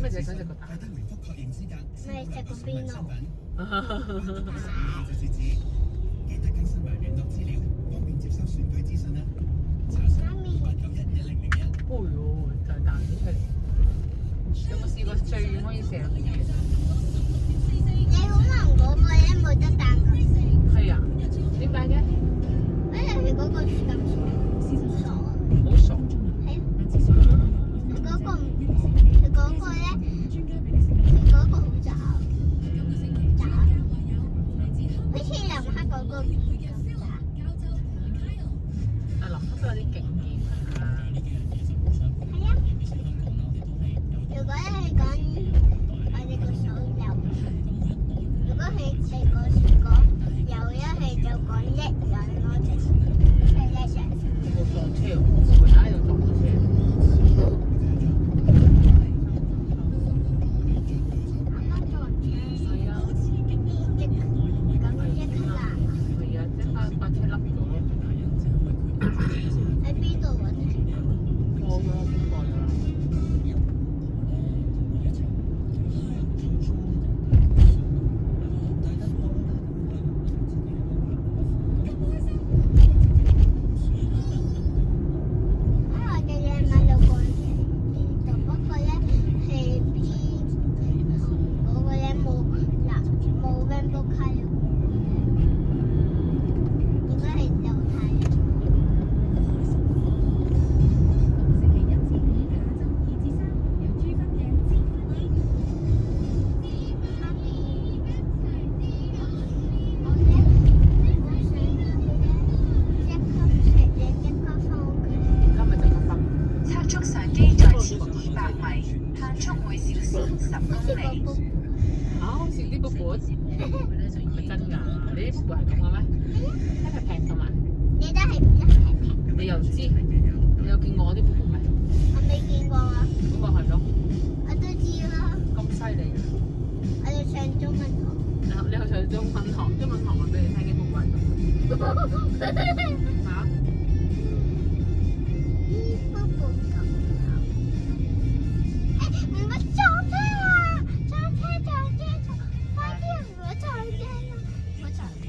你就係想食個蛋？咪食個邊爐。記得更新埋聯絡資料，方便接收選舉資訊啦。查詢8911001。哦呦，就係彈咗出嚟。有冇試過最遠可以射到幾遠？你可能嗰個咧冇得彈㗎。係啊？點解嘅？因為佢嗰個咁傻啊。好傻。係啊。佢嗰個咧，佢嗰個好渣。好似林克嗰個咁渣。阿林克都有啲勁嘅啊！係啊。如果係講我哋個手有，如果係講有一係就講一樣咯，即係一樣。我撞車喎，我回家喺度撞到車。啱啱撞車。係啊。咁即刻啦。係啊，即刻把車笠咗咯。喺邊度啊？過咗經過咗啦。好食啲卜卜，係咪真㗎？你啲卜卜係咁嘅咩？一係平同埋，你都係一係。你又知？你有見過我啲卜卜咩？我未見過啊。咁咪係咯。我都知啦。咁犀利嘅。我要上中文堂。你去上中文堂，中文堂話俾你聽啲卜卜係咁。